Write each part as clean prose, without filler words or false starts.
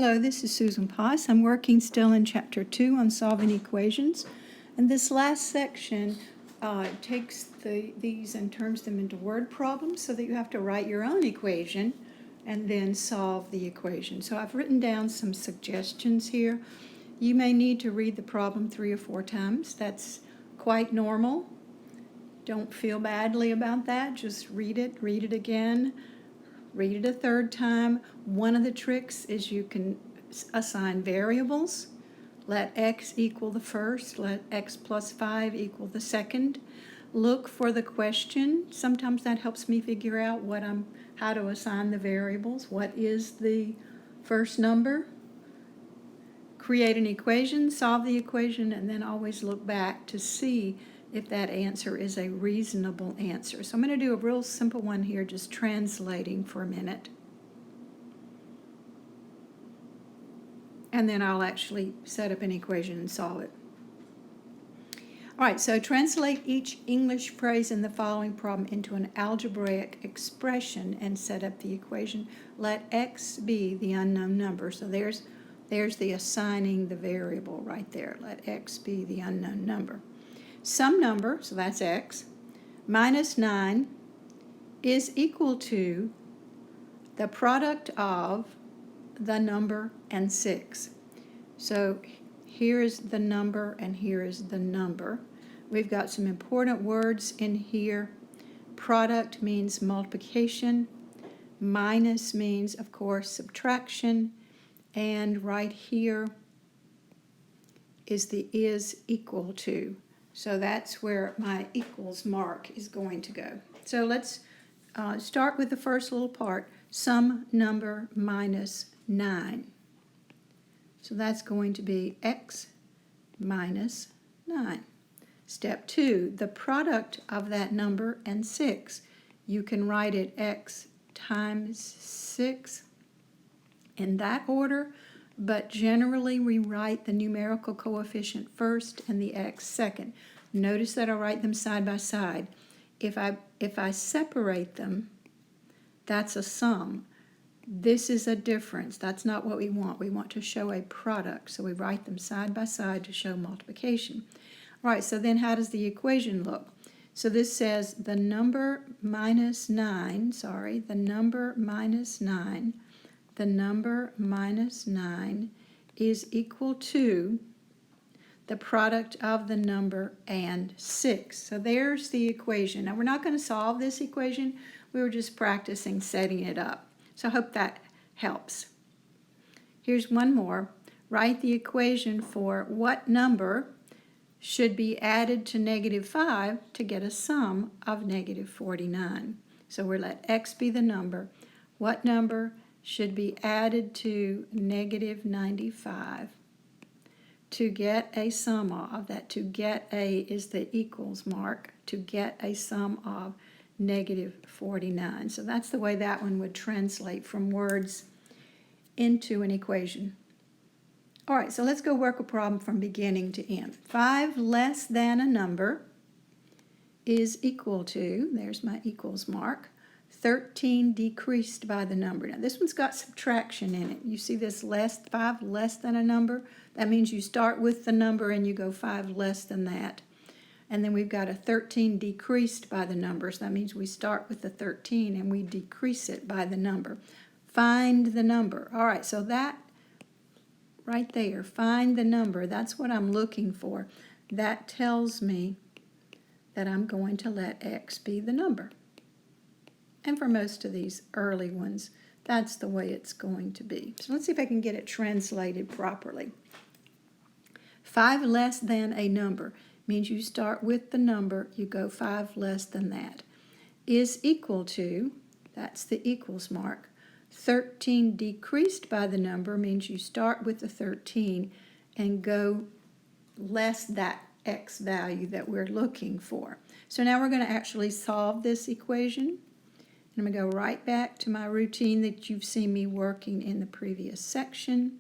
Hello, this is Susan Poss. I'm working still in Chapter 2 on solving equations. And this last section takes these and turns them into word problems so that you have to write your own equation and then solve the equation. So I've written down some suggestions here. You may need to read the problem 3 or 4 times. That's quite normal. Don't feel badly about that. Just read it again. Read it a third time. One of the tricks is you can assign variables. Let x equal the first, let x plus 5 equal the second. Look for the question. Sometimes that helps me figure out how to assign the variables. What is the first number? Create an equation, solve the equation, and then always look back to see if that answer is a reasonable answer. So I'm going to do a real simple one here, just translating for a minute. And then I'll actually set up an equation and solve it. All right, so translate each English phrase in the following problem into an algebraic expression and set up the equation. Let x be the unknown number. So there's the assigning the variable right there. Let x be the unknown number. Some number, so that's x, minus 9 is equal to the product of the number and 6. So here is the number and here is the number. We've got some important words in here. Product means multiplication. Minus means, of course, subtraction. And right here is the is equal to. So that's where my equals mark is going to go. So let's start with the first little part, some number minus 9. So that's going to be x minus 9. Step 2, the product of that number and 6. You can write it x times 6 in that order, but generally we write the numerical coefficient first and the x second. Notice that I write them side by side. If I separate them, that's a sum. This is a difference. That's not what we want. We want to show a product, so we write them side by side to show multiplication. All right, so then how does the equation look? So this says the number minus 9 is equal to the product of the number and 6. So there's the equation. Now we're not going to solve this equation. We were just practicing setting it up. So I hope that helps. Here's one more. Write the equation for what number should be added to negative 5 to get a sum of negative 49. So we'll let x be the number. What number should be added to negative 95 to get a sum of that? To get a is the equals mark, to get a sum of negative 49. So that's the way that one would translate from words into an equation. All right, so let's go work a problem from beginning to end. 5 less than a number is equal to, there's my equals mark, 13 decreased by the number. Now this one's got subtraction in it. You see this 5 less than a number? That means you start with the number and you go 5 less than that. And then we've got a 13 decreased by the number. So that means we start with the 13 and we decrease it by the number. Find the number. All right, so that right there, find the number. That's what I'm looking for. That tells me that I'm going to let x be the number. And for most of these early ones, that's the way it's going to be. So let's see if I can get it translated properly. 5 less than a number means you start with the number, you go 5 less than that, is equal to, that's the equals mark. 13 decreased by the number means you start with the 13 and go less that x value that we're looking for. So now we're going to actually solve this equation. I'm going to go right back to my routine that you've seen me working in the previous section.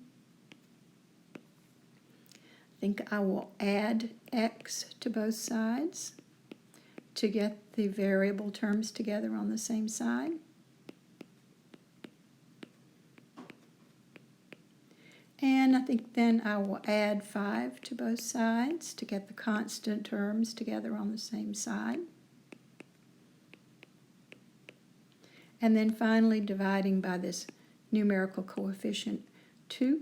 I think I will add x to both sides to get the variable terms together on the same side. And I think then I will add 5 to both sides to get the constant terms together on the same side. And then finally dividing by this numerical coefficient 2.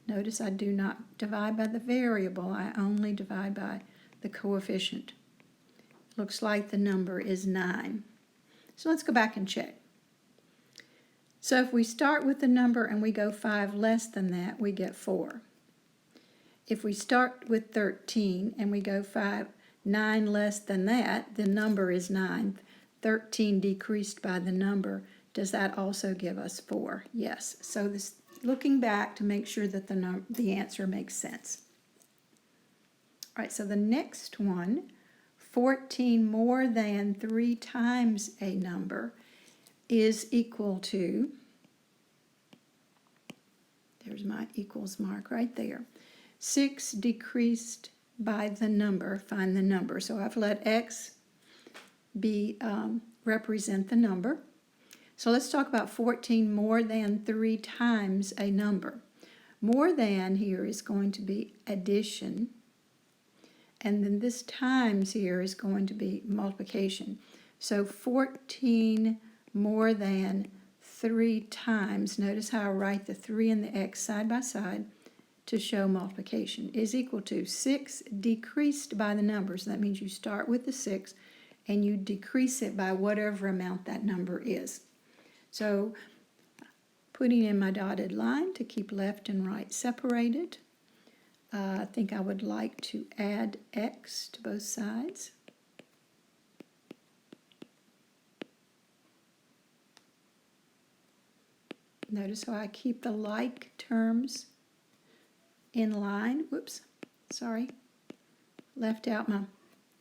Notice I do not divide by the variable, I only divide by the coefficient. Looks like the number is 9. So let's go back and check. So if we start with the number and we go 5 less than that, we get 4. If we start with 13 and we go 9 less than that, the number is 9. 13 decreased by the number, does that also give us 4? Yes. So this, looking back to make sure that the answer makes sense. All right, so the next one, 14 more than 3 times a number is equal to, there's my equals mark right there, 6 decreased by the number, find the number. So I've let x be represent the number. So let's talk about 14 more than 3 times a number. More than here is going to be addition, and then this times here is going to be multiplication. So 14 more than 3 times, notice how I write the 3 and the x side by side to show multiplication, is equal to 6 decreased by the number. So that means you start with the 6 and you decrease it by whatever amount that number is. So putting in my dotted line to keep left and right separated, I think I would like to add x to both sides. Notice how I keep the like terms in line. Whoops, sorry. Left out my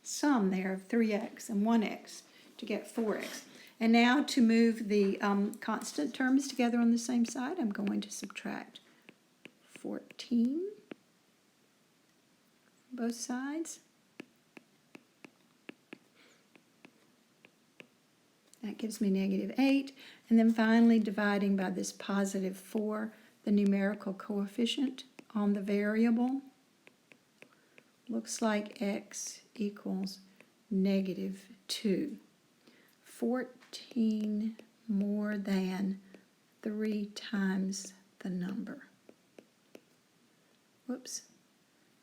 sum there of 3x and 1x to get 4x. And now to move the constant terms together on the same side, I'm going to subtract 14 both sides. That gives me -8. And then finally dividing by this positive 4, the numerical coefficient on the variable. Looks like x equals -2. 14 more than 3 times the number. Whoops.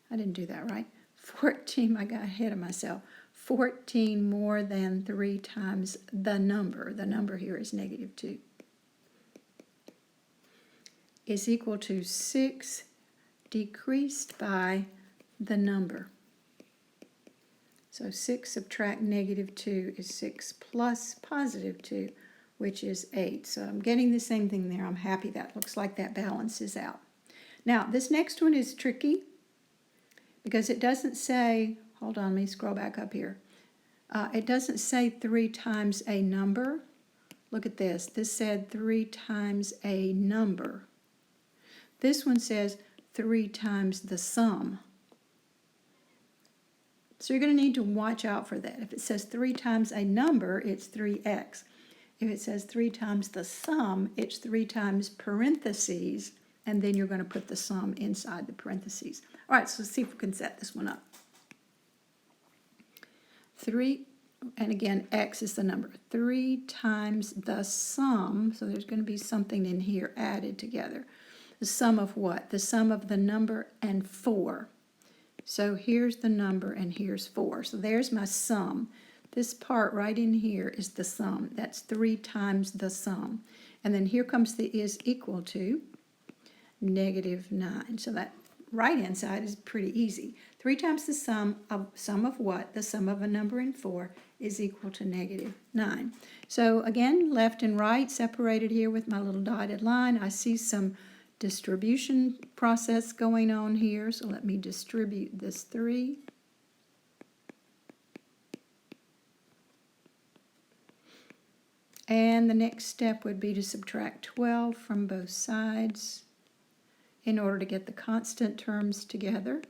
I didn't do that right. 14, I got ahead of myself. 14 more than 3 times the number. The number here is -2. Is equal to 6 decreased by the number. So 6 subtract -2 is 6 plus +2, which is 8. So I'm getting the same thing there. I'm happy that looks like that balances out. Now, this next one is tricky because it doesn't say, hold on, let me scroll back up here. It doesn't say 3 times a number. Look at this. This said 3 times a number. This one says 3 times the sum. So you're going to need to watch out for that. If it says 3 times a number, it's 3x. If it says 3 times the sum, it's 3 times parentheses, and then you're going to put the sum inside the parentheses. All right, so let's see if we can set this one up. 3, and again, x is the number. 3 times the sum, so there's going to be something in here added together. The sum of what? The sum of the number and 4. So here's the number and here's 4. So there's my sum. This part right in here is the sum. That's 3 times the sum. And then here comes the is equal to -9. So that right-hand side is pretty easy. 3 times the sum of what? The sum of a number and 4 is equal to -9. So again, left and right separated here with my little dotted line. I see some distribution process going on here. So let me distribute this 3. And the next step would be to subtract 12 from both sides in order to get the constant terms together.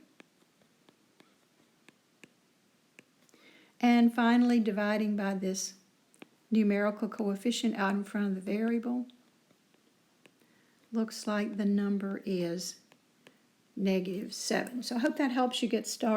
And finally, dividing by this numerical coefficient out in front of the variable. looks like the number is -7. So I hope that helps you get started.